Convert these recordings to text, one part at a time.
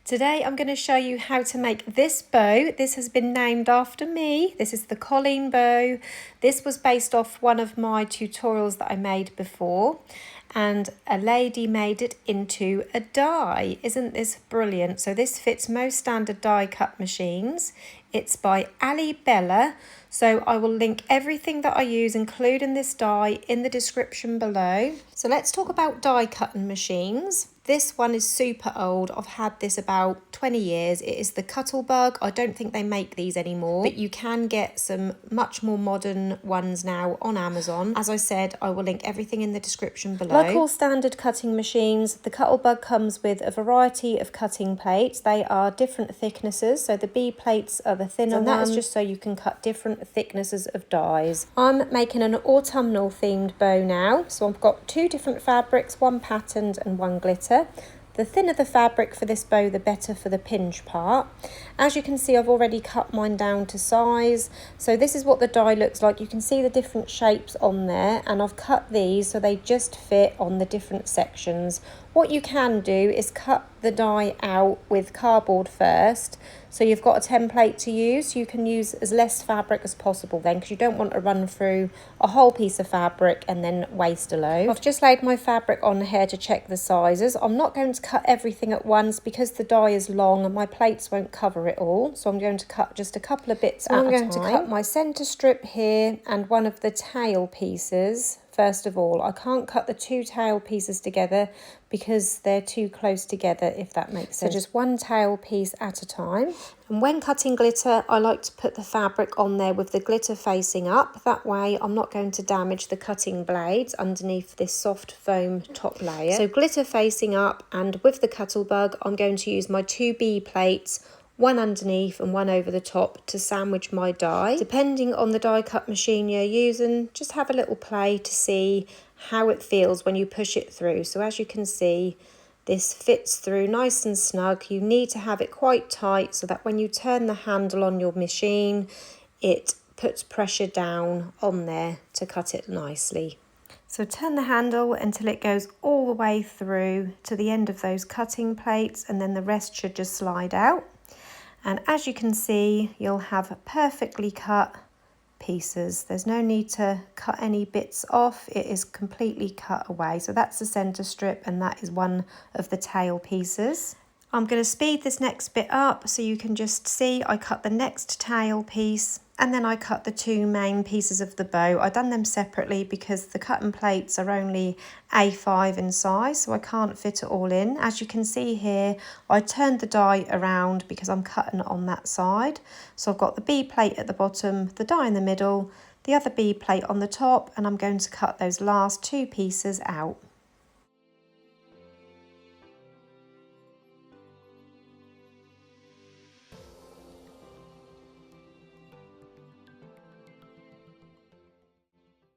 Today I'm going to show you how to make this bow. This has been named after me. This is the Colleen bow. This was based off one of my tutorials that I made before, and a lady made it into a die. Isn't this brilliant? So this fits most standard die cut machines. It's by 𝘱𝘱𝘱𝘱𝘱, so I will link everything that I use, including this die, in the description below. So let's talk about die cutting machines. This one is super old. I've had this about 20 years. It is the 𝘱𝘱𝘱𝘱𝘍. I don't think they make these anymore, but you can get some much more modern ones now on Amazon. As I said, I will link everything in the description below. Like all standard cutting machines, the 𝘱𝘱𝘱𝘱 comes with a variety of cutting plates. They are different thicknesses, so the B plates are the thinner ones, and that is just so you can cut different thicknesses of dies. I'm making an autumnal themed bow now, so I've got two different fabrics, one patterned and one glitter. The thinner the fabric for this bow, the better for the pinch part. As you can see, I've already cut mine down to size. So this is what the die looks like. You can see the different shapes on there, and I've cut these so they just fit on the different sections. What you can do is cut the die out with cardboard first, so you've got a template to use. You can use as less fabric as possible then, because you don't want to run through a whole piece of fabric and then waste a load. I've just laid my fabric on here to check the sizes. I'm not going to cut everything at once because the die is long and my plates won't cover it all, so I'm going to cut just a couple of bits at a time. I'm going to cut my centre strip here and one of the tail pieces. First of all, I can't cut the two tail pieces together because they're too close together, if that makes sense. So just one tail piece at a time. And when cutting glitter, I like to put the fabric on there with the glitter facing up. That way I'm not going to damage the cutting blades underneath this soft foam top layer. So glitter facing up, and with the 𝘱𝘱𝘱𝘱𝘱, I'm going to use my two B plates, one underneath and one over the top, to sandwich my die. Depending on the die cut machine you're using, just have a little play to see how it feels when you push it through. So as you can see, this fits through nice and snug. You need to have it quite tight so that when you turn the handle on your machine, it puts pressure down on there to cut it nicely. So turn the handle until it goes all the way through to the end of those cutting plates, and then the rest should just slide out. And as you can see, you'll have perfectly cut pieces. There's no need to cut any bits off. It is completely cut away. So that's the centre strip, and that is one of the tail pieces. I'm going to speed this next bit up so you can just see I cut the next tail piece, and then I cut the two main pieces of the bow. I've done them separately because the cutting plates are only A5 in size, so I can't fit it all in. As you can see here, I turned the die around because I'm cutting on that side. So I've got the B plate at the bottom, the die in the middle, the other B plate on the top, and I'm going to cut those last two pieces out.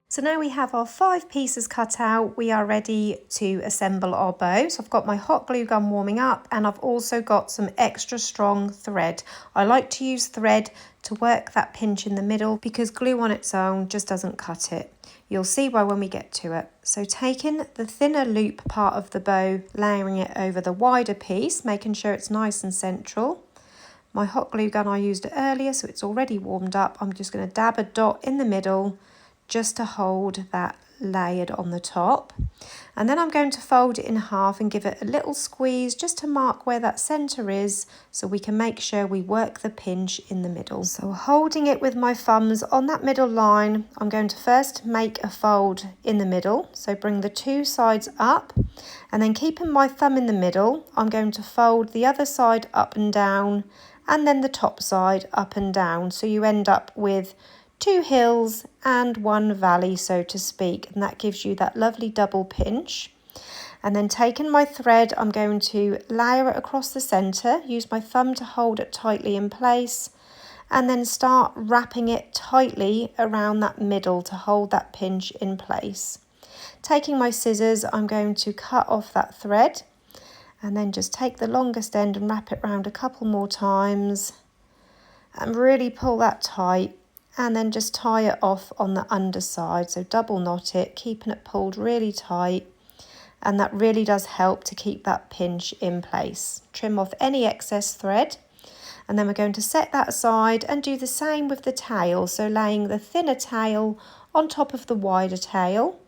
So now we have our 5 pieces cut out, we are ready to assemble our bow. So I've got my hot glue gun warming up, and I've also got some extra strong thread. I like to use thread to work that pinch in the middle because glue on its own just doesn't cut it. You'll see why when we get to it. So taking the thinner loop part of the bow, layering it over the wider piece, making sure it's nice and central. My hot glue gun, I used it earlier, so it's already warmed up. I'm just going to dab a dot in the middle just to hold that layered on the top, and then I'm going to fold it in half and give it a little squeeze just to mark where that center is, so we can make sure we work the pinch in the middle. So holding it with my thumbs on that middle line, I'm going to first make a fold in the middle, so bring the two sides up, and then keeping my thumb in the middle, I'm going to fold the other side up and down, and then the top side up and down, so you end up with 2 hills and 1 valley, so to speak, and that gives you that lovely double pinch. And then taking my thread, I'm going to layer it across the centre, use my thumb to hold it tightly in place, and then start wrapping it tightly around that middle to hold that pinch in place. Taking my scissors, I'm going to cut off that thread, and then just take the longest end and wrap it around a couple more times, and really pull that tight. And then just tie it off on the underside, so double knot it, keeping it pulled really tight, and that really does help to keep that pinch in place. Trim off any excess thread, and then we're going to set that aside and do the same with the tail, so laying the thinner tail on top of the wider tail.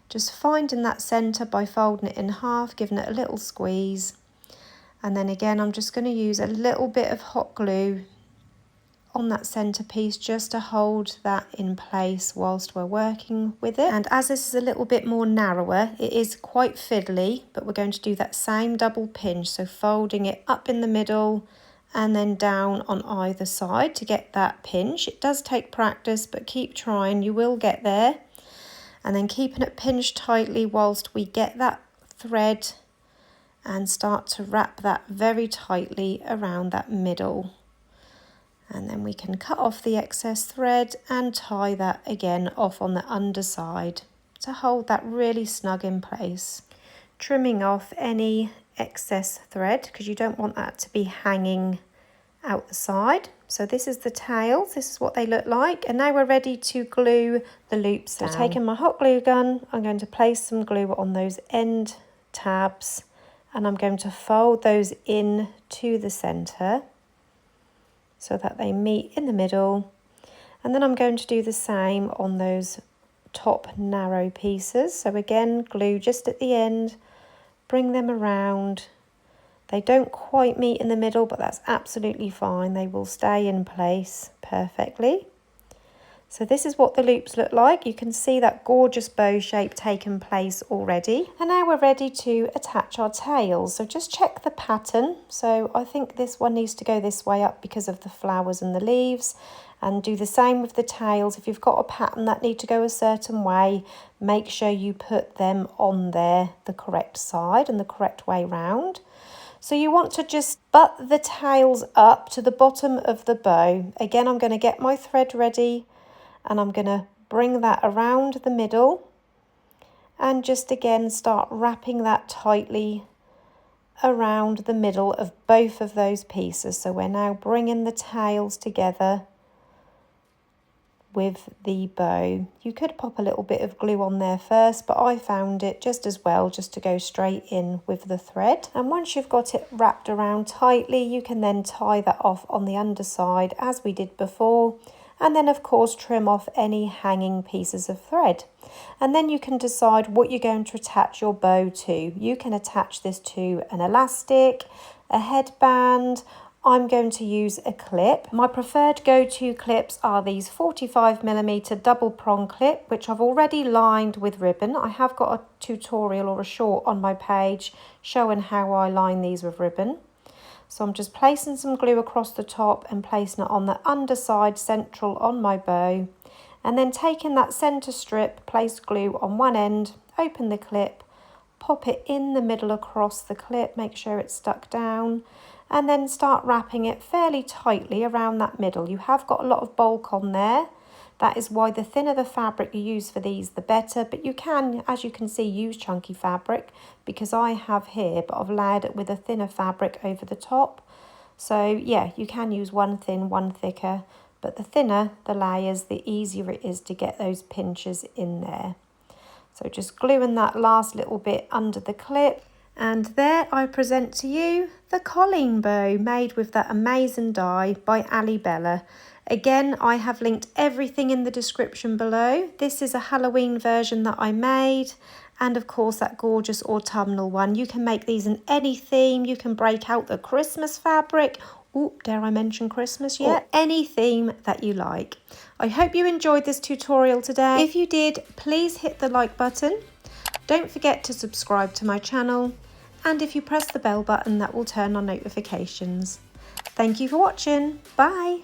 Just finding that centre by folding it in half, giving it a little squeeze, and then again I'm just going to use a little bit of hot glue on that centerpiece just to hold that in place whilst we're working with it. And as this is a little bit more narrower, it is quite fiddly, but we're going to do that same double pinch, so folding it up in the middle and then down on either side to get that pinch. It does take practice, but keep trying, you will get there. And then keeping it pinched tightly whilst we get that thread and start to wrap that very tightly around that middle. And then we can cut off the excess thread and tie that again off on the underside to hold that really snug in place. Trimming off any excess thread because you don't want that to be hanging out the side. So this is the tails, this is what they look like, and now we're ready to glue the loops down. So taking my hot glue gun, I'm going to place some glue on those end tabs, and I'm going to fold those in to the centre so that they meet in the middle, and then I'm going to do the same on those top narrow pieces. So again, glue just at the end, bring them around. They don't quite meet in the middle, but that's absolutely fine, they will stay in place perfectly. So this is what the loops look like. You can see that gorgeous bow shape taken place already. And now we're ready to attach our tails. So just check the pattern. So I think this one needs to go this way up because of the flowers and the leaves. And do the same with the tails. If you've got a pattern that need to go a certain way, make sure you put them on there the correct side and the correct way round. So you want to just butt the tails up to the bottom of the bow. Again, I'm going to get my thread ready, and I'm going to bring that around the middle and just again start wrapping that tightly around the middle of both of those pieces. So we're now bringing the tails together with the bow. You could pop a little bit of glue on there first, but I found it just as well just to go straight in with the thread. And once you've got it wrapped around tightly, you can then tie that off on the underside as we did before. And then of course trim off any hanging pieces of thread. And then you can decide what you're going to attach your bow to. You can attach this to an elastic, a headband. I'm going to use a clip. My preferred go-to clips are these 45mm double prong clip, which I've already lined with ribbon. I have got a tutorial or a short on my page showing how I line these with ribbon. So I'm just placing some glue across the top and placing it on the underside central on my bow, and then taking that centre strip, place glue on one end, open the clip, pop it in the middle across the clip, make sure it's stuck down, and then start wrapping it fairly tightly around that middle. You have got a lot of bulk on there. That is why the thinner the fabric you use for these, the better. But you can, as you can see, use chunky fabric because I have here, but I've layered it with a thinner fabric over the top. So yeah, you can use one thin, one thicker, but the thinner the layers, the easier it is to get those pinches in there. So just gluing that last little bit under the clip. And there I present to you the Colleen bow made with that amazing die by 𝘱𝘱𝘱𝘪. Again, I have linked everything in the description below. This is a Halloween version that I made, and of course that gorgeous autumnal one. You can make these in any theme. You can break out the Christmas fabric. Ooh, dare I mention Christmas yet? Or any theme that you like. I hope you enjoyed this tutorial today. If you did, please hit the like button. Don't forget to subscribe to my channel. And if you press the bell button, that will turn on notifications. Thank you for watching. Bye.